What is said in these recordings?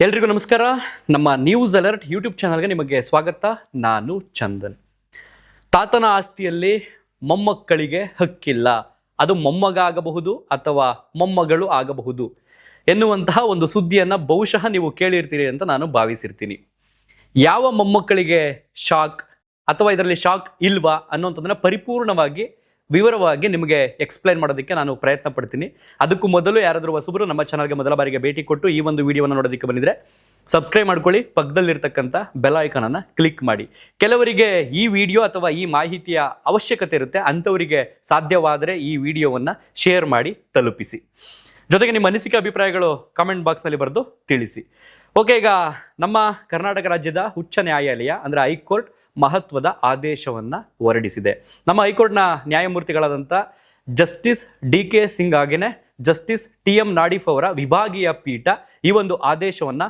ಎಲ್ರಿಗೂ ನಮಸ್ಕಾರ. ನಮ್ಮ ನ್ಯೂಸ್ ಅಲರ್ಟ್ ಯೂಟ್ಯೂಬ್ ಚಾನಲ್ಗೆ ನಿಮಗೆ ಸ್ವಾಗತ. ನಾನು ಚಂದನ್. ತಾತನ ಆಸ್ತಿಯಲ್ಲಿ ಮೊಮ್ಮಕ್ಕಳಿಗೆ ಹಕ್ಕಿಲ್ಲ, ಅದು ಮೊಮ್ಮಗ ಆಗಬಹುದು ಅಥವಾ ಮೊಮ್ಮಗಳು ಆಗಬಹುದು ಎನ್ನುವಂತಹ ಒಂದು ಸುದ್ದಿಯನ್ನು ಬಹುಶಃ ನೀವು ಕೇಳಿರ್ತೀರಿ ಅಂತ ನಾನು ಭಾವಿಸಿರ್ತೀನಿ. ಯಾವ ಮೊಮ್ಮಕ್ಕಳಿಗೆ ಶಾಕ್ ಅಥವಾ ಇದರಲ್ಲಿ ಶಾಕ್ ಇಲ್ವಾ ಅನ್ನೋಂಥದ್ದನ್ನು ಪರಿಪೂರ್ಣವಾಗಿ ವಿವರವಾಗಿ ನಿಮಗೆ ಎಕ್ಸ್ಪ್ಲೈನ್ ಮಾಡೋದಕ್ಕೆ ನಾನು ಪ್ರಯತ್ನ ಪಡ್ತೀನಿ. ಅದಕ್ಕೂ ಮೊದಲು ಯಾರಾದರೂ ಹೊಸಬರು ನಮ್ಮ ಚಾನಲ್ಗೆ ಮೊದಲ ಬಾರಿಗೆ ಭೇಟಿ ಕೊಟ್ಟು ಈ ಒಂದು ವಿಡಿಯೋವನ್ನು ನೋಡೋದಕ್ಕೆ ಬಂದಿದ್ರೆ ಸಬ್ಸ್ಕ್ರೈಬ್ ಮಾಡ್ಕೊಳ್ಳಿ, ಪಕ್ಕದಲ್ಲಿರ್ತಕ್ಕಂಥ ಬೆಲ್ ಐಕಾನನ್ನು ಕ್ಲಿಕ್ ಮಾಡಿ. ಕೆಲವರಿಗೆ ಈ ವಿಡಿಯೋ ಅಥವಾ ಈ ಮಾಹಿತಿಯ ಅವಶ್ಯಕತೆ ಇರುತ್ತೆ, ಅಂಥವರಿಗೆ ಸಾಧ್ಯವಾದರೆ ಈ ವಿಡಿಯೋವನ್ನು ಶೇರ್ ಮಾಡಿ ತಲುಪಿಸಿ. ಜೊತೆಗೆ ನಿಮ್ಮ ಅನಿಸಿಕೆ ಅಭಿಪ್ರಾಯಗಳು ಕಾಮೆಂಟ್ ಬಾಕ್ಸ್ನಲ್ಲಿ ಬರೆದು ತಿಳಿಸಿ. ಓಕೆ, ಈಗ ನಮ್ಮ ಕರ್ನಾಟಕ ರಾಜ್ಯದ ಉಚ್ಚ ನ್ಯಾಯಾಲಯ ಅಂದರೆ ಹೈಕೋರ್ಟ್ ಮಹತ್ವದ ಆದೇಶವನ್ನು ಹೊರಡಿಸಿದೆ. ನಮ್ಮ ಹೈಕೋರ್ಟ್ನ ನ್ಯಾಯಮೂರ್ತಿಗಳಾದಂಥ ಜಸ್ಟಿಸ್ ಡಿ.ಕೆ. ಸಿಂಗ್ ಹಾಗೆಯೇ ಜಸ್ಟಿಸ್ ಟಿ.ಎಂ. ನಾಡಿಫ್ ಅವರ ವಿಭಾಗೀಯ ಪೀಠ ಈ ಒಂದು ಆದೇಶವನ್ನು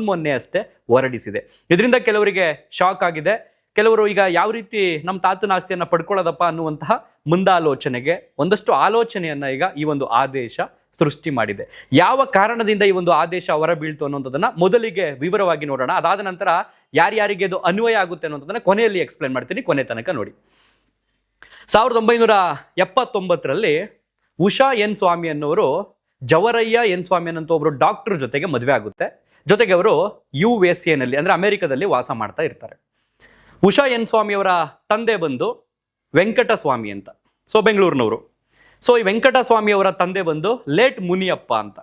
ಮೊನ್ನೆ ಅಷ್ಟೇ ಹೊರಡಿಸಿದೆ. ಇದರಿಂದ ಕೆಲವರಿಗೆ ಶಾಕ್ ಆಗಿದೆ. ಕೆಲವರು ಈಗ ಯಾವ ರೀತಿ ನಮ್ಮ ತಾತನ ಆಸ್ತಿಯನ್ನು ಪಡ್ಕೊಳ್ಳೋದಪ್ಪ ಅನ್ನುವಂತಹ ಮುಂದಾಲೋಚನೆಗೆ ಒಂದಷ್ಟು ಆಲೋಚನೆಯನ್ನು ಈಗ ಈ ಒಂದು ಆದೇಶ ಸೃಷ್ಟಿ ಮಾಡಿದೆ. ಯಾವ ಕಾರಣದಿಂದ ಈ ಒಂದು ಆದೇಶ ಹೊರಬೀಳ್ತು ಅನ್ನೋಂಥದ್ದನ್ನು ಮೊದಲಿಗೆ ವಿವರವಾಗಿ ನೋಡೋಣ. ಅದಾದ ನಂತರ ಯಾರ್ಯಾರಿಗೆ ಅದು ಅನ್ವಯ ಆಗುತ್ತೆ ಅನ್ನೋಂಥದ್ದನ್ನು ಕೊನೆಯಲ್ಲಿ ಎಕ್ಸ್ಪ್ಲೇನ್ ಮಾಡ್ತೀನಿ, ಕೊನೆ ತನಕ ನೋಡಿ. 1979ರಲ್ಲಿ ಉಷಾ ಎನ್ ಸ್ವಾಮಿ ಅನ್ನೋರು ಜವರಯ್ಯ ಎನ್ ಸ್ವಾಮಿ ಅನ್ನೋ ಒಬ್ಬರು ಡಾಕ್ಟರ್ ಜೊತೆಗೆ ಮದುವೆ ಆಗುತ್ತೆ. ಜೊತೆಗೆ ಅವರು USA ಅಂದರೆ ಅಮೆರಿಕದಲ್ಲಿ ವಾಸ ಮಾಡ್ತಾ ಇರ್ತಾರೆ. ಉಷಾ ಎನ್ ಸ್ವಾಮಿ ಅವರ ತಂದೆ ಬಂದು ವೆಂಕಟಸ್ವಾಮಿ ಅಂತ, ಬೆಂಗಳೂರಿನವರು. ಈ ವೆಂಕಟಸ್ವಾಮಿ ಅವರ ತಂದೆ ಬಂದು ಲೇಟ್ ಮುನಿಯಪ್ಪ ಅಂತ.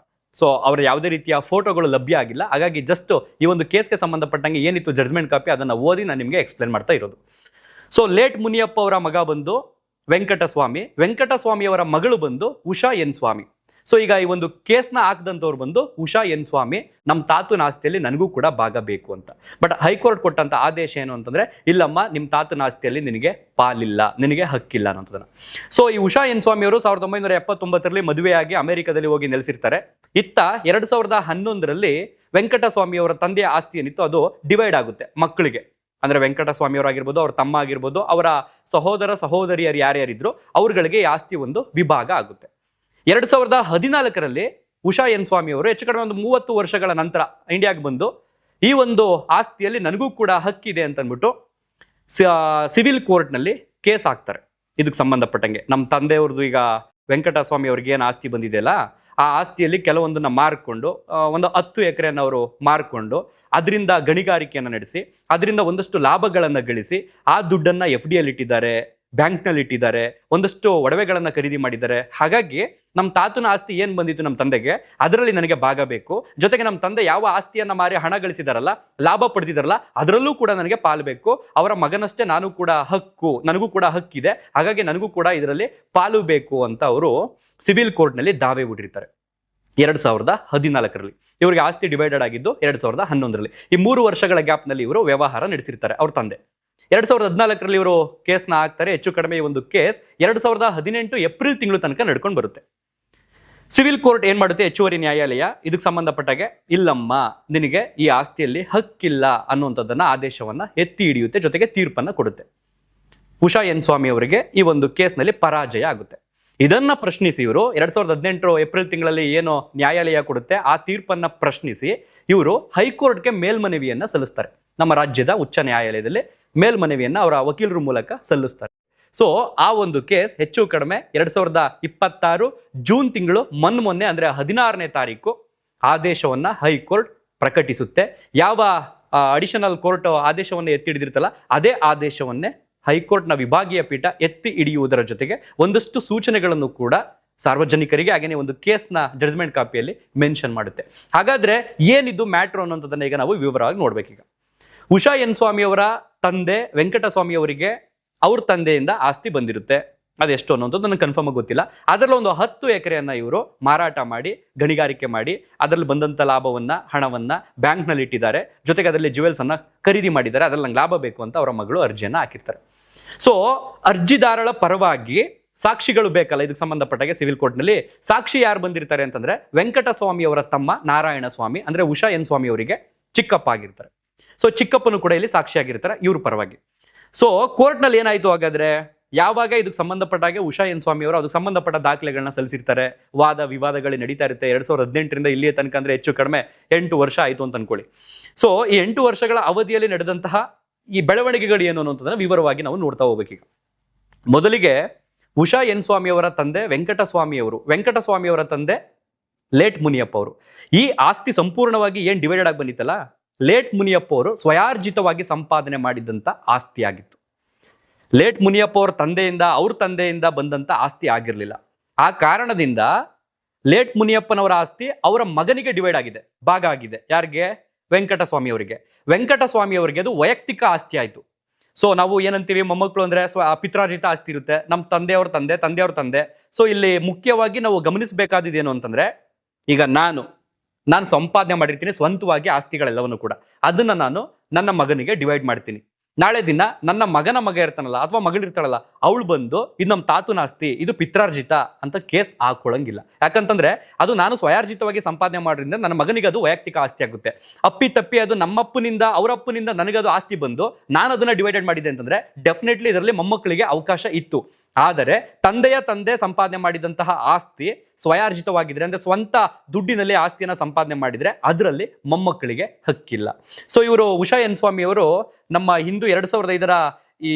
ಅವರ ಯಾವುದೇ ರೀತಿಯ ಫೋಟೋಗಳು ಲಭ್ಯ ಆಗಿಲ್ಲ. ಹಾಗಾಗಿ ಜಸ್ಟ್ ಈ ಒಂದು ಕೇಸ್ಗೆ ಸಂಬಂಧಪಟ್ಟಂಗೆ ಏನಿತ್ತು ಜಡ್ಜ್ಮೆಂಟ್ ಕಾಪಿ ಅದನ್ನು ಓದಿ ನಾನು ನಿಮಗೆ ಎಕ್ಸ್ಪ್ಲೇನ್ ಮಾಡ್ತಾ ಇರೋದು. ಲೇಟ್ ಮುನಿಯಪ್ಪ ಅವರ ಮಗ ಬಂದು ವೆಂಕಟಸ್ವಾಮಿ, ವೆಂಕಟಸ್ವಾಮಿಯವರ ಮಗಳು ಬಂದು ಉಷಾ ಎನ್ ಸ್ವಾಮಿ. ಈಗ ಈ ಒಂದು ಕೇಸ್ನ ಹಾಕಿದಂಥವ್ರು ಬಂದು ಉಷಾ ಎನ್ ಸ್ವಾಮಿ, ನಮ್ಮ ತಾತನ ಆಸ್ತಿಯಲ್ಲಿ ನನಗೂ ಕೂಡ ಭಾಗ ಬೇಕು ಅಂತ. ಬಟ್ ಹೈಕೋರ್ಟ್ ಕೊಟ್ಟಂಥ ಆದೇಶ ಏನು ಅಂತಂದರೆ, ಇಲ್ಲಮ್ಮ ನಿಮ್ಮ ತಾತನ ಆಸ್ತಿಯಲ್ಲಿ ನಿನಗೆ ಪಾಲಿಲ್ಲ, ನಿನಗೆ ಹಕ್ಕಿಲ್ಲ ಅನ್ನೋಂಥದ್ದನ್ನು. ಈ ಉಷಾ ಎನ್ ಸ್ವಾಮಿ ಅವರು 1979ರಲ್ಲಿ ಮದುವೆಯಾಗಿ ಅಮೆರಿಕದಲ್ಲಿ ಹೋಗಿ ನೆಲೆಸಿರ್ತಾರೆ. ಇತ್ತ 2011ರಲ್ಲಿ ವೆಂಕಟಸ್ವಾಮಿ ಅವರ ತಂದೆಯ ಆಸ್ತಿ ಏನಿತ್ತು ಅದು ಡಿವೈಡ್ ಆಗುತ್ತೆ ಮಕ್ಕಳಿಗೆ. ಅಂದರೆ ವೆಂಕಟಸ್ವಾಮಿ ಅವರಾಗಿರ್ಬೋದು, ಅವ್ರ ತಮ್ಮ ಆಗಿರ್ಬೋದು, ಅವರ ಸಹೋದರ ಸಹೋದರಿಯರು ಯಾರ್ಯಾರಿದ್ರು ಅವ್ರಗಳಿಗೆ ಈ ಆಸ್ತಿ ಒಂದು ವಿಭಾಗ ಆಗುತ್ತೆ. 2014ರಲ್ಲಿ ಉಷಾ ಎನ್ ಸ್ವಾಮಿ ಅವರು ಹೆಚ್ಚು ಕಡಿಮೆ ಒಂದು 30 ವರ್ಷಗಳ ನಂತರ ಇಂಡಿಯಾಗೆ ಬಂದು ಈ ಒಂದು ಆಸ್ತಿಯಲ್ಲಿ ನನಗೂ ಕೂಡ ಹಕ್ಕಿದೆ ಅಂತಂದ್ಬಿಟ್ಟು ಸಿವಿಲ್ ಕೋರ್ಟ್ನಲ್ಲಿ ಕೇಸ್ ಹಾಕ್ತಾರೆ. ಇದಕ್ಕೆ ಸಂಬಂಧಪಟ್ಟಂಗೆ ನಮ್ಮ ತಂದೆಯವ್ರದ್ದು ಈಗ ವೆಂಕಟಸ್ವಾಮಿ ಅವ್ರಿಗೆ ಏನು ಆಸ್ತಿ ಬಂದಿದೆಯಲ್ಲ, ಆ ಆಸ್ತಿಯಲ್ಲಿ ಕೆಲವೊಂದನ್ನು ಮಾರ್ಕೊಂಡು ಒಂದು 10 ಎಕರೆಯನ್ನು ಅವರು ಮಾರ್ಕೊಂಡು ಅದರಿಂದ ಗಣಿಗಾರಿಕೆಯನ್ನು ನಡೆಸಿ ಅದರಿಂದ ಒಂದಷ್ಟು ಲಾಭಗಳನ್ನು ಗಳಿಸಿ ಆ ದುಡ್ಡನ್ನು FDಯಲ್ಲಿ ಇಟ್ಟಿದ್ದಾರೆ, ಬ್ಯಾಂಕ್ನಲ್ಲಿ ಇಟ್ಟಿದ್ದಾರೆ, ಒಂದಷ್ಟು ಒಡವೆಗಳನ್ನು ಖರೀದಿ ಮಾಡಿದ್ದಾರೆ. ಹಾಗಾಗಿ ನಮ್ಮ ತಾತನ ಆಸ್ತಿ ಏನು ಬಂದಿತ್ತು ನಮ್ಮ ತಂದೆಗೆ ಅದರಲ್ಲಿ ನನಗೆ ಭಾಗ ಬೇಕು. ಜೊತೆಗೆ ನಮ್ಮ ತಂದೆ ಯಾವ ಆಸ್ತಿಯನ್ನು ಮಾರಿ ಹಣ ಗಳಿಸಿದಾರಲ್ಲ, ಲಾಭ ಪಡೆದಿದ್ದಾರಲ್ಲ, ಅದರಲ್ಲೂ ಕೂಡ ನನಗೆ ಪಾಲು ಬೇಕು. ಅವರ ಮಗನಷ್ಟೇ ನನಗೂ ಕೂಡ ಹಕ್ಕಿದೆ, ಹಾಗಾಗಿ ನನಗೂ ಕೂಡ ಇದರಲ್ಲಿ ಪಾಲು ಬೇಕು ಅಂತ ಅವರು ಸಿವಿಲ್ ಕೋರ್ಟ್ನಲ್ಲಿ ದಾವೆ ಹೂಡಿರ್ತಾರೆ 2014ರಲ್ಲಿ. ಇವರಿಗೆ ಆಸ್ತಿ ಡಿವೈಡೆಡ್ ಆಗಿದ್ದು 2011ರಲ್ಲಿ. ಈ 3 ವರ್ಷಗಳ ಗ್ಯಾಪ್ನಲ್ಲಿ ಇವರು ವ್ಯವಹಾರ ನಡೆಸಿರ್ತಾರೆ ಅವ್ರ ತಂದೆ. 2014ರಲ್ಲಿ ಇವರು ಕೇಸ್ನ ಹಾಕ್ತಾರೆ. ಹೆಚ್ಚು ಕಡಿಮೆ ಈ ಒಂದು ಕೇಸ್ 2018 ಏಪ್ರಿಲ್ ತಿಂಗಳು ತನಕ ನಡ್ಕೊಂಡು ಬರುತ್ತೆ. ಸಿವಿಲ್ ಕೋರ್ಟ್ ಏನ್ ಮಾಡುತ್ತೆ, ಹೆಚ್ಚುವರಿ ನ್ಯಾಯಾಲಯ ಇದಕ್ಕೆ ಸಂಬಂಧಪಟ್ಟಾಗೆ ಇಲ್ಲಮ್ಮ ನಿನಗೆ ಈ ಆಸ್ತಿಯಲ್ಲಿ ಹಕ್ಕಿಲ್ಲ ಅನ್ನುವಂಥದ್ದನ್ನ ಆದೇಶವನ್ನ ಎತ್ತಿ ಹಿಡಿಯುತ್ತೆ, ಜೊತೆಗೆ ತೀರ್ಪನ್ನು ಕೊಡುತ್ತೆ. ಉಷಾ ಎನ್ ಸ್ವಾಮಿ ಅವರಿಗೆ ಈ ಒಂದು ಕೇಸ್ನಲ್ಲಿ ಪರಾಜಯ ಆಗುತ್ತೆ. ಇದನ್ನ ಪ್ರಶ್ನಿಸಿ ಇವರು 2018 ಏಪ್ರಿಲ್ ತಿಂಗಳಲ್ಲಿ ಏನು ನ್ಯಾಯಾಲಯ ಕೊಡುತ್ತೆ ಆ ತೀರ್ಪನ್ನ ಪ್ರಶ್ನಿಸಿ ಇವರು ಹೈಕೋರ್ಟ್ಗೆ ಮೇಲ್ಮನವಿಯನ್ನ ಸಲ್ಲಿಸ್ತಾರೆ. ನಮ್ಮ ರಾಜ್ಯದ ಉಚ್ಚ ನ್ಯಾಯಾಲಯದಲ್ಲಿ ಮೇಲ್ಮನವಿಯನ್ನ ಅವರ ವಕೀಲರ ಮೂಲಕ ಸಲ್ಲಿಸ್ತಾರೆ. ಆ ಒಂದು ಕೇಸ್ ಹೆಚ್ಚು ಕಡಿಮೆ 2026 ಜೂನ್ ತಿಂಗಳು ಮೊನ್ನೆ ಅಂದರೆ 16ನೇ ತಾರೀಕು ಆದೇಶವನ್ನ ಹೈಕೋರ್ಟ್ ಪ್ರಕಟಿಸುತ್ತೆ. ಯಾವ ಅಡಿಷನಲ್ ಕೋರ್ಟ್ ಆದೇಶವನ್ನು ಎತ್ತಿ ಹಿಡಿದಿರ್ತಲ್ಲ ಅದೇ ಆದೇಶವನ್ನೇ ಹೈಕೋರ್ಟ್ನ ವಿಭಾಗೀಯ ಪೀಠ ಎತ್ತಿ ಹಿಡಿಯುವುದರ ಜೊತೆಗೆ ಒಂದಷ್ಟು ಸೂಚನೆಗಳನ್ನು ಕೂಡ ಸಾರ್ವಜನಿಕರಿಗೆ ಹಾಗೆಯೇ ಒಂದು ಕೇಸ್ನ ಜಡ್ಜ್ಮೆಂಟ್ ಕಾಪಿಯಲ್ಲಿ ಮೆನ್ಷನ್ ಮಾಡುತ್ತೆ. ಹಾಗಾದ್ರೆ ಏನಿದು ಮ್ಯಾಟ್ರು ಅನ್ನೋಂಥದ್ದನ್ನ ಈಗ ನಾವು ವಿವರವಾಗಿ ನೋಡ್ಬೇಕೀಗ. ಉಷಾ ಎನ್ ಸ್ವಾಮಿ ಅವರ ತಂದೆ ವೆಂಕಟಸ್ವಾಮಿ ಅವರಿಗೆ ಅವ್ರ ತಂದೆಯಿಂದ ಆಸ್ತಿ ಬಂದಿರುತ್ತೆ. ಅದೆಷ್ಟು ಅನ್ನೋಂಥದ್ದು ನನಗೆ ಕನ್ಫರ್ಮ್ ಆಗಿ ಗೊತ್ತಿಲ್ಲ. ಅದರಲ್ಲಿ ಒಂದು 10 ಎಕರೆಯನ್ನು ಇವರು ಮಾರಾಟ ಮಾಡಿ ಗಣಿಗಾರಿಕೆ ಮಾಡಿ ಅದರಲ್ಲಿ ಬಂದಂಥ ಹಣವನ್ನ ಬ್ಯಾಂಕ್ನಲ್ಲಿ ಇಟ್ಟಿದ್ದಾರೆ. ಜೊತೆಗೆ ಅದರಲ್ಲಿ ಜ್ಯುವೆಲ್ಸ್ ಅನ್ನ ಖರೀದಿ ಮಾಡಿದ್ದಾರೆ. ಅದರಲ್ಲಿ ನಂಗೆ ಲಾಭ ಬೇಕು ಅಂತ ಅವರ ಮಗಳು ಅರ್ಜಿಯನ್ನು ಹಾಕಿರ್ತಾರೆ. ಅರ್ಜಿದಾರಳ ಪರವಾಗಿ ಸಾಕ್ಷಿಗಳು ಬೇಕಲ್ಲ, ಇದಕ್ಕೆ ಸಂಬಂಧಪಟ್ಟಾಗೆ ಸಿವಿಲ್ ಕೋರ್ಟ್ನಲ್ಲಿ ಸಾಕ್ಷಿ ಯಾರು ಬಂದಿರ್ತಾರೆ ಅಂತಂದ್ರೆ ವೆಂಕಟಸ್ವಾಮಿ ಅವರ ತಮ್ಮ ನಾರಾಯಣ ಸ್ವಾಮಿ, ಅಂದ್ರೆ ಉಷಾ ಎನ್ ಸ್ವಾಮಿ ಅವರಿಗೆ ಚಿಕ್ಕಪ್ಪ ಆಗಿರ್ತಾರೆ. ಚಿಕ್ಕಪ್ಪನು ಕೂಡ ಇಲ್ಲಿ ಸಾಕ್ಷಿಯಾಗಿರ್ತಾರೆ ಇವ್ರ ಪರವಾಗಿ. ಕೋರ್ಟ್ನಲ್ಲಿ ಏನಾಯ್ತು ಹಾಗಾದ್ರೆ, ಯಾವಾಗ ಇದಕ್ಕೆ ಸಂಬಂಧಪಟ್ಟಾಗೆ ಉಷಾ ಎನ್ ಸ್ವಾಮಿ ಅವರು ಅದಕ್ಕೆ ಸಂಬಂಧಪಟ್ಟ ದಾಖಲೆಗಳನ್ನ ಸಲ್ಲಿಸಿರ್ತಾರೆ. ವಾದ ವಿವಾದಗಳು ನಡೀತಾ ಇರುತ್ತೆ. 2018ರಿಂದ ಇಲ್ಲಿಯ ತನಕ ಅಂದ್ರೆ ಹೆಚ್ಚು ಕಡಿಮೆ 8 ವರ್ಷ ಆಯ್ತು ಅಂತ ಅನ್ಕೊಳ್ಳಿ. ಸೊ ಈ 8 ವರ್ಷಗಳ ಅವಧಿಯಲ್ಲಿ ನಡೆದಂತಹ ಈ ಬೆಳವಣಿಗೆಗಳು ಏನು ಅನ್ನೋದನ್ನ ವಿವರವಾಗಿ ನಾವು ನೋಡ್ತಾ ಹೋಗ್ಬೇಕೀಗ. ಮೊದಲಿಗೆ ಉಷಾ ಎನ್ ಸ್ವಾಮಿ ಅವರ ತಂದೆ ವೆಂಕಟಸ್ವಾಮಿ ಅವರ ತಂದೆ ಲೇಟ್ ಮುನಿಯಪ್ಪ ಅವರು. ಈ ಆಸ್ತಿ ಸಂಪೂರ್ಣವಾಗಿ ಏನ್ ಡಿವೈಡೆಡ್ ಆಗಿ ಬಂದಿತ್ತಲ್ಲ, ಲೇಟ್ ಮುನಿಯಪ್ಪ ಅವರು ಸ್ವಯಾರ್ಜಿತವಾಗಿ ಸಂಪಾದನೆ ಮಾಡಿದಂತ ಆಸ್ತಿ ಆಗಿತ್ತು. ಲೇಟ್ ಮುನಿಯಪ್ಪ ಅವ್ರ ತಂದೆಯಿಂದ ಬಂದಂತ ಆಸ್ತಿ ಆಗಿರ್ಲಿಲ್ಲ. ಆ ಕಾರಣದಿಂದ ಲೇಟ್ ಮುನಿಯಪ್ಪನವರ ಆಸ್ತಿ ಅವರ ಮಗನಿಗೆ ಡಿವೈಡ್ ಆಗಿದೆ, ಭಾಗ ಆಗಿದೆ. ಯಾರಿಗೆ? ವೆಂಕಟಸ್ವಾಮಿ ಅವರಿಗೆ ಅದು ವೈಯಕ್ತಿಕ ಆಸ್ತಿ ಆಯ್ತು. ಸೊ ನಾವು ಏನಂತೀವಿ, ಮೊಮ್ಮಕ್ಕಳು ಅಂದ್ರೆ ಪಿತ್ರಾರ್ಜಿತ ಆಸ್ತಿ ಇರುತ್ತೆ, ನಮ್ಮ ತಂದೆಯವ್ರ ತಂದೆ. ಸೊ ಇಲ್ಲಿ ಮುಖ್ಯವಾಗಿ ನಾವು ಗಮನಿಸಬೇಕಾದಿದ್ದೇನು ಅಂತಂದ್ರೆ, ಈಗ ನಾನು ಸಂಪಾದನೆ ಮಾಡಿರ್ತೀನಿ ಸ್ವಂತವಾಗಿ ಆಸ್ತಿಗಳೆಲ್ಲವನ್ನು ಕೂಡ, ಅದನ್ನ ನಾನು ನನ್ನ ಮಗನಿಗೆ ಡಿವೈಡ್ ಮಾಡ್ತೀನಿ. ನಾಳೆ ದಿನ ನನ್ನ ಮಗ ಇರ್ತಾನಲ್ಲ ಅಥವಾ ಮಗಳಿರ್ತಾಳಲ್ಲ, ಅವಳು ಬಂದು ಇದು ನಮ್ಮ ತಾತನ ಆಸ್ತಿ, ಇದು ಪಿತ್ರಾರ್ಜಿತ ಅಂತ ಕೇಸ್ ಹಾಕೊಳ್ಳಂಗಿಲ್ಲ. ಯಾಕಂತಂದ್ರೆ ಅದು ನಾನು ಸ್ವಯಾರ್ಜಿತವಾಗಿ ಸಂಪಾದನೆ ಮಾಡೋದ್ರಿಂದ ನನ್ನ ಮಗನಿಗೆ ಅದು ವೈಯಕ್ತಿಕ ಆಸ್ತಿ ಆಗುತ್ತೆ. ಅಪ್ಪಿ ಅದು ನಮ್ಮಪ್ಪನಿಂದ ಅವರಪ್ಪನಿಂದ ನನಗದು ಆಸ್ತಿ ಬಂದು ನಾನು ಅದನ್ನ ಡಿವೈಡೆಡ್ ಮಾಡಿದೆ ಅಂತಂದ್ರೆ ಡೆಫಿನೆಟ್ಲಿ ಇದರಲ್ಲಿ ಮೊಮ್ಮಕ್ಕಳಿಗೆ ಅವಕಾಶ ಇತ್ತು. ಆದರೆ ತಂದೆ ಸಂಪಾದನೆ ಮಾಡಿದಂತಹ ಆಸ್ತಿ ಸ್ವಯಾರ್ಜಿತವಾಗಿದ್ರೆ, ಅಂದ್ರೆ ಸ್ವಂತ ದುಡ್ಡಿನಲ್ಲಿ ಆಸ್ತಿಯನ್ನ ಸಂಪಾದನೆ ಮಾಡಿದ್ರೆ ಅದರಲ್ಲಿ ಮೊಮ್ಮಕ್ಕಳಿಗೆ ಹಕ್ಕಿಲ್ಲ. ಸೊ ಇವರು ಉಷಾ ಎನ್ ಸ್ವಾಮಿ ಅವರು ನಮ್ಮ ಹಿಂದೂ 2005ರ ಈ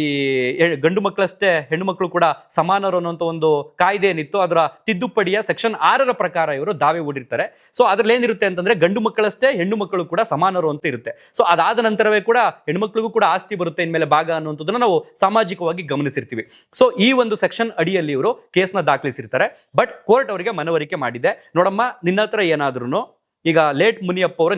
ಗಂಡು ಮಕ್ಕಳಷ್ಟೇ ಹೆಣ್ಣು ಮಕ್ಕಳು ಕೂಡ ಸಮಾನರು ಅನ್ನುವಂಥ ಒಂದು ಕಾಯ್ದೆ ಏನಿತ್ತು, ಅದರ ತಿದ್ದುಪಡಿಯ ಸೆಕ್ಷನ್ 6ರ ಪ್ರಕಾರ ಇವರು ದಾವೆ ಹೂಡಿರ್ತಾರೆ. ಸೊ ಅದ್ರಲ್ಲಿ ಏನಿರುತ್ತೆ ಅಂತಂದ್ರೆ, ಗಂಡು ಮಕ್ಕಳಷ್ಟೇ ಹೆಣ್ಣು ಮಕ್ಕಳು ಕೂಡ ಸಮಾನರು ಅಂತ ಇರುತ್ತೆ. ಸೊ ಅದಾದ ನಂತರವೇ ಕೂಡ ಹೆಣ್ಮಕ್ಳಿಗೂ ಕೂಡ ಆಸ್ತಿ ಬರುತ್ತೆ ಇನ್ಮೇಲೆ ಭಾಗ ಅನ್ನುವಂಥದ್ದನ್ನ ನಾವು ಸಾಮಾಜಿಕವಾಗಿ ಗಮನಿಸಿರ್ತೀವಿ. ಸೊ ಈ ಒಂದು ಸೆಕ್ಷನ್ ಅಡಿಯಲ್ಲಿ ಇವರು ಕೇಸ್ನ ದಾಖಲಿಸಿರ್ತಾರೆ. ಬಟ್ ಕೋರ್ಟ್ ಅವರಿಗೆ ಮನವರಿಕೆ ಮಾಡಿದೆ, ನೋಡಮ್ಮ ನಿನ್ನ ಹತ್ರ ಏನಾದ್ರೂ ಈಗ ಲೇಟ್ ಮುನಿಯಪ್ಪ ಅವರು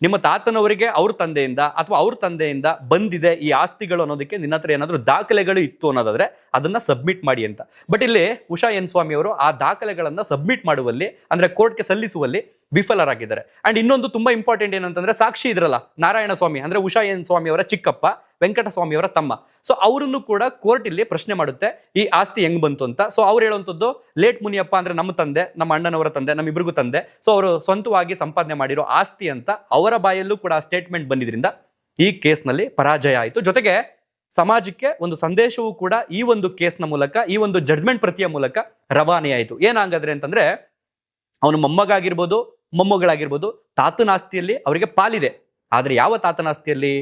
ನಿಮ್ಮ ತಾತನವರಿಗೆ ಅವ್ರ ತಂದೆಯಿಂದ ಬಂದಿದೆ ಈ ಆಸ್ತಿಗಳು ಅನ್ನೋದಕ್ಕೆ ನಿನ್ನ ಹತ್ರ ಏನಾದರೂ ದಾಖಲೆಗಳು ಇತ್ತು ಅನ್ನೋದಾದ್ರೆ ಅದನ್ನ ಸಬ್ಮಿಟ್ ಮಾಡಿ ಅಂತ. ಬಟ್ ಇಲ್ಲಿ ಉಷಾ ಎನ್ ಸ್ವಾಮಿ ಅವರು ಆ ದಾಖಲೆಗಳನ್ನ ಸಬ್ಮಿಟ್ ಮಾಡುವಲ್ಲಿ, ಅಂದ್ರೆ ಕೋರ್ಟ್ಗೆ ಸಲ್ಲಿಸುವಲ್ಲಿ ವಿಫಲರಾಗಿದ್ದಾರೆ. ಅಂಡ್ ಇನ್ನೊಂದು ತುಂಬಾ ಇಂಪಾರ್ಟೆಂಟ್ ಏನಂತಂದ್ರೆ, ಸಾಕ್ಷಿ ಇದ್ರಲ್ಲ ನಾರಾಯಣ ಸ್ವಾಮಿ, ಅಂದ್ರೆ ಉಷಾ ಎನ್ ಸ್ವಾಮಿ ಅವರ ಚಿಕ್ಕಪ್ಪ, ವೆಂಕಟಸ್ವಾಮಿ ಅವರ ತಮ್ಮ. ಸೊ ಅವರನ್ನು ಕೂಡ ಕೋರ್ಟ್ ಇಲ್ಲಿ ಪ್ರಶ್ನೆ ಮಾಡುತ್ತೆ, ಈ ಆಸ್ತಿ ಹೆಂಗ್ ಬಂತು ಅಂತ. ಸೊ ಅವ್ರು ಹೇಳುವಂಥದ್ದು, ಲೇಟ್ ಮುನಿಯಪ್ಪ ಅಂದ್ರೆ ನಮ್ಮ ತಂದೆ, ನಮ್ಮ ಅಣ್ಣನವರ ತಂದೆ, ನಮ್ಮಿಬ್ರಿಗೂ ತಂದೆ. ಸೊ ಅವರು ಸ್ವಂತವಾಗಿ ಸಂಪಾದನೆ ಮಾಡಿರೋ ಆಸ್ತಿ ಅಂತ ಅವರ ಬಾಯಲ್ಲೂ ಕೂಡ ಸ್ಟೇಟ್ಮೆಂಟ್ ಬಂದಿದ್ರಿಂದ ಈ ಕೇಸ್ನಲ್ಲಿ ಪರಾಜಯ ಆಯಿತು. ಜೊತೆಗೆ ಸಮಾಜಕ್ಕೆ ಒಂದು ಸಂದೇಶವೂ ಕೂಡ ಈ ಒಂದು ಕೇಸ್ನ ಮೂಲಕ, ಈ ಒಂದು ಜಡ್ಜ್ಮೆಂಟ್ ಪ್ರತಿಯ ಮೂಲಕ ರವಾನೆ ಆಯಿತು. ಏನಾಗಾದ್ರೆ ಅಂತಂದ್ರೆ, ಅವನು ಮೊಮ್ಮಗಳಾಗಿರ್ಬೋದು ತಾತನ ಆಸ್ತಿಯಲ್ಲಿ ಅವರಿಗೆ ಪಾಲಿದೆ. ಆದ್ರೆ ಯಾವ ತಾತನ ಆಸ್ತಿಯಲ್ಲಿ?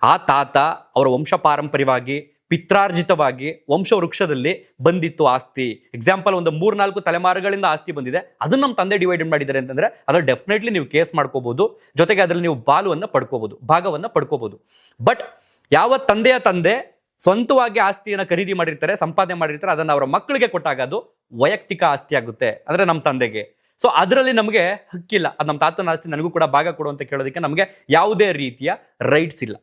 ಆ ತಾತ ಅವರ ವಂಶ ಪಾರಂಪರ್ಯವಾಗಿ ಪಿತ್ರಾರ್ಜಿತವಾಗಿ ವಂಶ ವೃಕ್ಷದಲ್ಲಿ ಬಂದಿತ್ತು ಆಸ್ತಿ. ಎಕ್ಸಾಂಪಲ್, ಒಂದು 3-4 ತಲೆಮಾರುಗಳಿಂದ ಆಸ್ತಿ ಬಂದಿದೆ, ಅದನ್ನ ನಮ್ಮ ತಂದೆ ಡಿವೈಡೆಡ್ ಮಾಡಿದ್ದಾರೆ ಅಂತಂದ್ರೆ ಅದ್ರಲ್ಲಿ ಡೆಫಿನೆಟ್ಲಿ ನೀವು ಕೇಸ್ ಮಾಡ್ಕೋಬಹುದು. ಜೊತೆಗೆ ಅದರಲ್ಲಿ ನೀವು ಭಾಗವನ್ನ ಪಡ್ಕೋಬಹುದು. ಬಟ್ ಯಾವ ತಂದೆ ಸ್ವಂತವಾಗಿ ಆಸ್ತಿಯನ್ನು ಖರೀದಿ ಮಾಡಿರ್ತಾರೆ, ಸಂಪಾದನೆ ಮಾಡಿರ್ತಾರೆ, ಅದನ್ನ ಅವರ ಮಕ್ಕಳಿಗೆ ಕೊಟ್ಟಾಗ ಅದು ವೈಯಕ್ತಿಕ ಆಸ್ತಿ ಆಗುತ್ತೆ, ಅಂದ್ರೆ ನಮ್ಮ ತಂದೆಗೆ. ಸೊ ಅದರಲ್ಲಿ ನಮಗೆ ಹಕ್ಕಿಲ್ಲ, ಅದು ನಮ್ಮ ತಾತನ ಆಸ್ತಿ ನನಗೂ ಕೂಡ ಭಾಗ ಕೊಡು ಅಂತ ಕೇಳೋದಕ್ಕೆ ನಮಗೆ ಯಾವುದೇ ರೀತಿಯ ರೈಟ್ಸ್ ಇಲ್ಲ.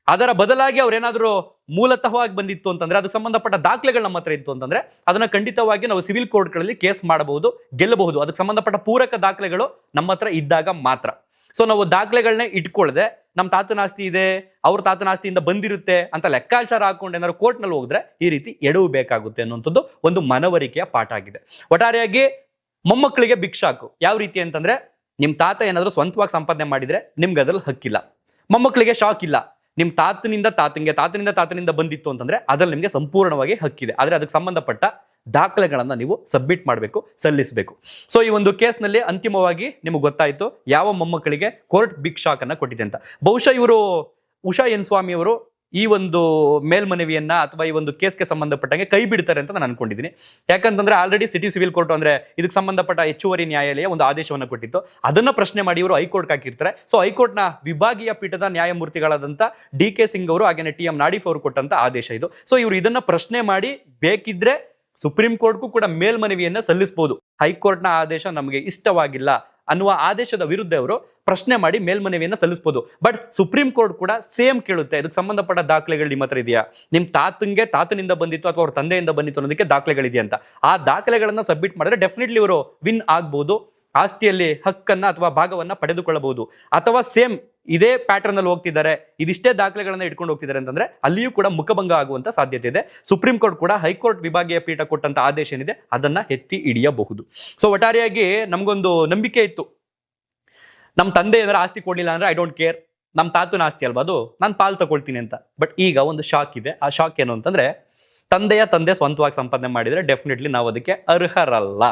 ಅದರ ಬದಲಾಗಿ ಅವ್ರೇನಾದ್ರೂ ಮೂಲತಃವಾಗಿ ಬಂದಿತ್ತು ಅಂತಂದ್ರೆ, ಅದಕ್ಕೆ ಸಂಬಂಧಪಟ್ಟ ದಾಖಲೆಗಳು ನಮ್ಮ ಹತ್ರ ಇತ್ತು ಅಂತಂದ್ರೆ ಅದನ್ನ ಖಂಡಿತವಾಗಿ ನಾವು ಸಿವಿಲ್ ಕೋರ್ಟ್ಗಳಲ್ಲಿ ಕೇಸ್ ಮಾಡಬಹುದು, ಗೆಲ್ಲಬಹುದು. ಅದಕ್ಕೆ ಸಂಬಂಧಪಟ್ಟ ಪೂರಕ ದಾಖಲೆಗಳು ನಮ್ಮ ಹತ್ರ ಇದ್ದಾಗ ಮಾತ್ರ. ಸೊ ನಾವು ದಾಖಲೆಗಳನ್ನೇ ಇಟ್ಕೊಳ್ಳದೆ ನಮ್ಮ ತಾತನ ಆಸ್ತಿ ಇದೆ, ಅವ್ರ ತಾತನ ಆಸ್ತಿಯಿಂದ ಬಂದಿರುತ್ತೆ ಅಂತ ಲೆಕ್ಕಾಚಾರ ಹಾಕೊಂಡು ಏನಾದ್ರು ಕೋರ್ಟ್ನಲ್ಲಿ ಹೋದ್ರೆ ಈ ರೀತಿ ಎಡವು ಬೇಕಾಗುತ್ತೆ ಅನ್ನುವಂಥದ್ದು ಒಂದು ಮನವರಿಕೆಯ ಪಾಠ ಆಗಿದೆ. ಒಟ್ಟಾರೆಯಾಗಿ ಮೊಮ್ಮಕ್ಕಳಿಗೆ ಬಿಗ್ ಶಾಕ್ ಯಾವ ರೀತಿ ಅಂತಂದ್ರೆ, ನಿಮ್ ತಾತ ಏನಾದ್ರು ಸ್ವಂತವಾಗಿ ಸಂಪಾದನೆ ಮಾಡಿದ್ರೆ ನಿಮ್ಗೆ ಅದ್ರಲ್ಲಿ ಹಕ್ಕಿಲ್ಲ. ಮೊಮ್ಮಕ್ಕಳಿಗೆ ಶಾಕ್ ಇಲ್ಲ, ನಿಮ್ ತಾತನಿಂದ ತಾತನಿಂದ ಬಂದಿತ್ತು ಅಂತಂದ್ರೆ ಅದ್ರಲ್ಲಿ ನಿಮ್ಗೆ ಸಂಪೂರ್ಣವಾಗಿ ಹಕ್ಕಿದೆ. ಆದ್ರೆ ಅದಕ್ಕೆ ಸಂಬಂಧಪಟ್ಟ ದಾಖಲೆಗಳನ್ನ ನೀವು ಸಬ್ಮಿಟ್ ಮಾಡಬೇಕು, ಸಲ್ಲಿಸಬೇಕು. ಸೊ ಈ ಒಂದು ಕೇಸ್ನಲ್ಲಿ ಅಂತಿಮವಾಗಿ ನಿಮಗೆ ಗೊತ್ತಾಯ್ತು ಯಾವ ಮೊಮ್ಮಕ್ಕಳಿಗೆ ಕೋರ್ಟ್ ಬಿಗ್ ಶಾಕ್ ಅನ್ನ ಕೊಟ್ಟಿದೆ ಅಂತ. ಬಹುಶಃ ಇವರು ಉಷಾ ಎನ್ ಸ್ವಾಮಿ ಅವರು ಈ ಒಂದು ಮೇಲ್ಮನವಿಯನ್ನ ಅಥವಾ ಈ ಒಂದು ಕೇಸ್ಗೆ ಸಂಬಂಧಪಟ್ಟಂಗೆ ಕೈ ಬಿಡ್ತಾರೆ ಅಂತ ನಾನು ಅನ್ಕೊಂಡಿದ್ದೀನಿ. ಯಾಕಂತಂದ್ರೆ ಆಲ್ರೆಡಿ ಸಿಟಿ ಸಿವಿಲ್ ಕೋರ್ಟ್ ಅಂದ್ರೆ ಇದಕ್ಕೆ ಸಂಬಂಧಪಟ್ಟ ಹೆಚ್ಚುವರಿ ನ್ಯಾಯಾಲಯ ಒಂದು ಆದೇಶವನ್ನು ಕೊಟ್ಟಿತ್ತು, ಅದನ್ನ ಪ್ರಶ್ನೆ ಮಾಡಿ ಇವರು ಹೈಕೋರ್ಟ್ ಹಾಕಿರ್ತಾರೆ. ಸೊ ಹೈಕೋರ್ಟ್ನ ವಿಭಾಗೀಯ ಪೀಠದ ನ್ಯಾಯಮೂರ್ತಿಗಳಾದಂಥ DK ಸಿಂಗ್ ಅವರು ಹಾಗೆ TM ನಾಡಿಫ್ ಅವರು ಕೊಟ್ಟಂತ ಆದೇಶ ಇದು. ಸೊ ಇವರು ಇದನ್ನ ಪ್ರಶ್ನೆ ಮಾಡಿ ಬೇಕಿದ್ರೆ ಸುಪ್ರೀಂ ಕೋರ್ಟ್ಗೂ ಕೂಡ ಮೇಲ್ಮನವಿಯನ್ನ ಸಲ್ಲಿಸಬಹುದು. ಹೈಕೋರ್ಟ್ನ ಆದೇಶ ನಮಗೆ ಇಷ್ಟವಾಗಿಲ್ಲ ಅನ್ನುವ ಆದೇಶದ ವಿರುದ್ಧ ಅವರು ಪ್ರಶ್ನೆ ಮಾಡಿ ಮೇಲ್ಮನವಿಯನ್ನ ಸಲ್ಲಿಸಬಹುದು. ಬಟ್ ಸುಪ್ರೀಂ ಕೋರ್ಟ್ ಕೂಡ ಸೇಮ್ ಕೇಳುತ್ತೆ, ಇದಕ್ಕೆ ಸಂಬಂಧಪಟ್ಟ ದಾಖಲೆಗಳು ನಿಮ್ಮ ಹತ್ರ ಇದೆಯಾ, ನಿಮ್ ತಾತನಿಂದ ಬಂದಿತ್ತು ಅಥವಾ ಅವ್ರ ತಂದೆಯಿಂದ ಬಂದಿತ್ತು ಅನ್ನೋದಕ್ಕೆ ದಾಖಲೆಗಳಿದೆಯಾ ಅಂತ. ಆ ದಾಖಲೆಗಳನ್ನ ಸಬ್ಮಿಟ್ ಮಾಡಿದ್ರೆ ಡೆಫಿನೆಟ್ಲಿ ಇವರು ವಿನ್ ಆಗ್ಬಹುದು, ಆಸ್ತಿಯಲ್ಲಿ ಹಕ್ಕನ್ನ ಅಥವಾ ಭಾಗವನ್ನ ಪಡೆದುಕೊಳ್ಳಬಹುದು. ಅಥವಾ ಸೇಮ್ ಇದೇ ಪ್ಯಾಟರ್ನ್ ಅಲ್ಲಿ ಹೋಗ್ತಿದ್ದಾರೆ, ಇದಿಷ್ಟೇ ದಾಖಲೆಗಳನ್ನ ಇಟ್ಕೊಂಡು ಹೋಗ್ತಿದ್ದಾರೆ ಅಂತಂದ್ರೆ ಅಲ್ಲಿಯೂ ಕೂಡ ಮುಖಭಂಗ ಆಗುವಂತ ಸಾಧ್ಯತೆ ಇದೆ. ಸುಪ್ರೀಂ ಕೋರ್ಟ್ ಕೂಡ ಹೈಕೋರ್ಟ್ ವಿಭಾಗೀಯ ಪೀಠ ಕೊಟ್ಟಂತ ಆದೇಶ ಏನಿದೆ ಅದನ್ನ ಎತ್ತಿ ಹಿಡಿಯಬಹುದು. ಸೊ ಒಟ್ಟಾರೆಯಾಗಿ ನಮಗೊಂದು ನಂಬಿಕೆ ಇತ್ತು, ನಮ್ಮ ತಂದೆ ಏನಾರ ಆಸ್ತಿ ಕೊಡ್ಲಿಲ್ಲ ಅಂದ್ರೆ ಐ ಡೋಂಟ್ ಕೇರ್, ನಮ್ಮ ತಾತನ ಆಸ್ತಿ ಅಲ್ವಾ ಅದು, ನಾನು ಪಾಲ್ ತಗೊಳ್ತೀನಿ ಅಂತ. ಬಟ್ ಈಗ ಒಂದು ಶಾಕ್ ಇದೆ. ಆ ಶಾಕ್ ಏನು ಅಂತಂದ್ರೆ, ತಂದೆಯ ತಂದೆ ಸ್ವಂತವಾಗಿ ಸಂಪಾದನೆ ಮಾಡಿದರೆ ಡೆಫಿನೆಟ್ಲಿ ನಾವು ಅದಕ್ಕೆ ಅರ್ಹರಲ್ಲ.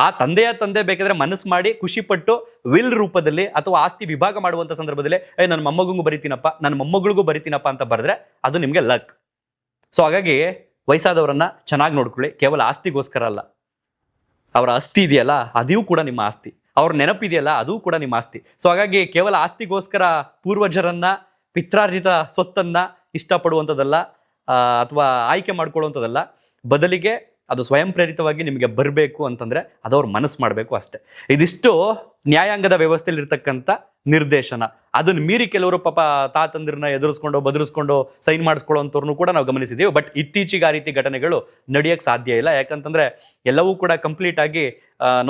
ಆ ತಂದೆಯ ತಂದೆ ಬೇಕಾದ್ರೆ ಮನಸ್ಸು ಮಾಡಿ ಖುಷಿ ಪಟ್ಟು ವಿಲ್ ರೂಪದಲ್ಲಿ ಅಥವಾ ಆಸ್ತಿ ವಿಭಾಗ ಮಾಡುವಂಥ ಸಂದರ್ಭದಲ್ಲಿ ನನ್ನ ಮೊಮ್ಮಗಂಗೂ ಬರಿತೀನಪ್ಪ, ನನ್ನ ಮೊಮ್ಮಗಳಿಗೂ ಬರಿತೀನಪ್ಪ ಅಂತ ಬರೆದ್ರೆ ಅದು ನಿಮಗೆ ಲಕ್. ಸೊ ಹಾಗಾಗಿ ವಯಸ್ಸಾದವರನ್ನ ಚೆನ್ನಾಗಿ ನೋಡ್ಕೊಳ್ಳಿ. ಕೇವಲ ಆಸ್ತಿಗೋಸ್ಕರ ಅಲ್ಲ, ಅವರ ಆಸ್ತಿ ಇದೆಯಲ್ಲ ಅದೂ ಕೂಡ ನಿಮ್ಮ ಆಸ್ತಿ, ಅವ್ರ ನೆನಪಿದೆಯಲ್ಲ ಅದು ಕೂಡ ನಿಮ್ಮ ಆಸ್ತಿ. ಸೊ ಹಾಗಾಗಿ ಕೇವಲ ಆಸ್ತಿಗೋಸ್ಕರ ಪೂರ್ವಜರನ್ನ, ಪಿತ್ರಾರ್ಜಿತ ಸ್ವತ್ತನ್ನ ಇಷ್ಟಪಡುವಂಥದ್ದಲ್ಲ ಅಥವಾ ಆಯ್ಕೆ ಮಾಡ್ಕೊಳ್ಳುವಂಥದ್ದಲ್ಲ. ಬದಲಿಗೆ ಅದು ಸ್ವಯಂ ಪ್ರೇರಿತವಾಗಿ ನಿಮಗೆ ಬರಬೇಕು ಅಂತಂದ್ರೆ ಅದವ್ರ ಮನಸ್ಸು ಮಾಡಬೇಕು ಅಷ್ಟೇ. ಇದಿಷ್ಟು ನ್ಯಾಯಾಂಗದ ವ್ಯವಸ್ಥೆಯಲ್ಲಿ ಇರ್ತಕ್ಕಂಥ ನಿರ್ದೇಶನ. ಅದನ್ನ ಮೀರಿ ಕೆಲವರು ಪಾಪ ತಾತಂದಿರನ್ನ ಎದುರಿಸ್ಕೊಂಡು ಬದರಿಸ್ಕೊಂಡು ಸೈನ್ ಮಾಡಿಸ್ಕೊಳ್ಳೋಂಥವ್ರನ್ನು ಕೂಡ ನಾವು ಗಮನಿಸಿದ್ದೀವಿ. ಬಟ್ ಇತ್ತೀಚೆಗೆ ಆ ರೀತಿ ಘಟನೆಗಳು ನಡೆಯಕ್ಕೆ ಸಾಧ್ಯ ಇಲ್ಲ. ಯಾಕಂತಂದ್ರೆ ಎಲ್ಲವೂ ಕೂಡ ಕಂಪ್ಲೀಟ್ ಆಗಿ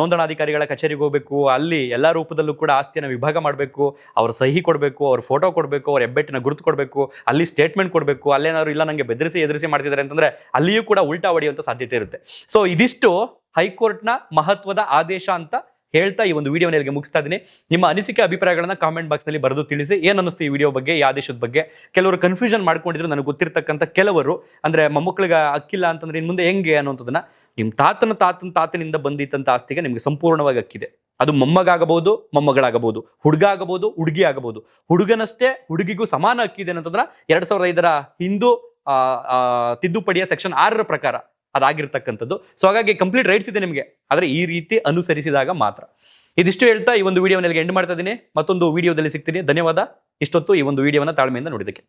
ನೋಂದಣಾಧಿಕಾರಿಗಳ ಕಚೇರಿಗೆ ಹೋಗಬೇಕು, ಅಲ್ಲಿ ಎಲ್ಲ ರೂಪದಲ್ಲೂ ಕೂಡ ಆಸ್ತಿಯನ್ನು ವಿಭಾಗ ಮಾಡಬೇಕು, ಅವ್ರ ಸಹಿ ಕೊಡಬೇಕು, ಅವ್ರ ಫೋಟೋ ಕೊಡಬೇಕು, ಅವ್ರ ಹೆಬ್ಬೆಟ್ಟಿನ ಗುರುತು ಕೊಡಬೇಕು, ಅಲ್ಲಿ ಸ್ಟೇಟ್ಮೆಂಟ್ ಕೊಡಬೇಕು. ಅಲ್ಲೇನಾದ್ರು ಇಲ್ಲ ನನಗೆ ಎದುರಿಸಿ ಮಾಡ್ತಿದ್ದಾರೆ ಅಂತಂದ್ರೆ ಅಲ್ಲಿಯೂ ಕೂಡ ಉಲ್ಟಾ ಹೊಡೆಯುವಂಥ ಸಾಧ್ಯತೆ ಇರುತ್ತೆ. ಸೊ ಇದಿಷ್ಟು ಹೈಕೋರ್ಟ್ನ ಮಹತ್ವದ ಆದೇಶ ಅಂತ ಹೇಳ್ತಾ ಈ ಒಂದು ವಿಡಿಯೋನ ಇಲ್ಲಿಗೆ ಮುಗಿಸ್ತಾ ಇದ್ದೀನಿ. ನಿಮ್ಮ ಅನಿಸಿಕೆ ಅಭಿಪ್ರಾಯಗಳನ್ನ ಕಾಮೆಂಟ್ ಬಾಕ್ಸ್ನಲ್ಲಿ ಬರೆದು ತಿಳಿಸಿ. ಏನು ಅನ್ನಿಸ್ತು ಈ ವಿಡಿಯೋ ಬಗ್ಗೆ, ಈ ಆದೇಶದ ಬಗ್ಗೆ? ಕೆಲವರು ಕನ್ಫ್ಯೂಷನ್ ಮಾಡ್ಕೊಂಡಿದ್ರು. ನನಗೆ ಗೊತ್ತಿರ್ತಕ್ಕಂಥ ಕೆಲವರು ಅಂದ್ರೆ ಮೊಮ್ಮಕ್ಕಳಿಗೆ ಅಕ್ಕಿಲ್ಲ ಅಂತಂದ್ರೆ ಇನ್ನು ಮುಂದೆ ಹೆಂಗೆ ಅನ್ನೋಂಥದ್ದನ್ನ, ನಿಮ್ಮ ತಾತನಿಂದ ಬಂದಿತ್ತಂತ ಆಸ್ತಿಗೆ ನಿಮ್ಗೆ ಸಂಪೂರ್ಣವಾಗಿ ಅಕ್ಕಿದೆ. ಅದು ಮೊಮ್ಮಗಾಗಬಹುದು, ಮೊಮ್ಮಗಳಾಗಬಹುದು, ಹುಡುಗ ಆಗಬಹುದು, ಹುಡುಗಿ ಆಗಬಹುದು. ಹುಡುಗನಷ್ಟೇ ಹುಡುಗಿಗೂ ಸಮಾನ ಅಕ್ಕಿದೆ ಅನ್ನೋದನ್ನ 2005 ಹಿಂದೂ ತಿದ್ದುಪಡಿಯ ಸೆಕ್ಷನ್ 6 ಪ್ರಕಾರ ಅದಾಗಿರ್ತಕ್ಕಂಥದ್ದು. ಸೊ ಹಾಗಾಗಿ ಕಂಪ್ಲೀಟ್ ರೈಟ್ಸ್ ಇದೆ ನಿಮಗೆ, ಆದರೆ ಈ ರೀತಿ ಅನುಸರಿಸಿದಾಗ ಮಾತ್ರ. ಇದಿಷ್ಟು ಹೇಳ್ತಾ ಈ ಒಂದು ವಿಡಿಯೋನ ಎಂಡ್ ಮಾಡ್ತಾ ಇದ್ದೀನಿ. ಮತ್ತೊಂದು ವಿಡಿಯೋದಲ್ಲಿ ಸಿಗ್ತೀನಿ. ಧನ್ಯವಾದ. ಇಷ್ಟೊತ್ತು ಈ ಒಂದು ವಿಡಿಯೋನ ತಾಳ್ಮೆಯಿಂದ ನೋಡಿದ್ದಕ್ಕೆ.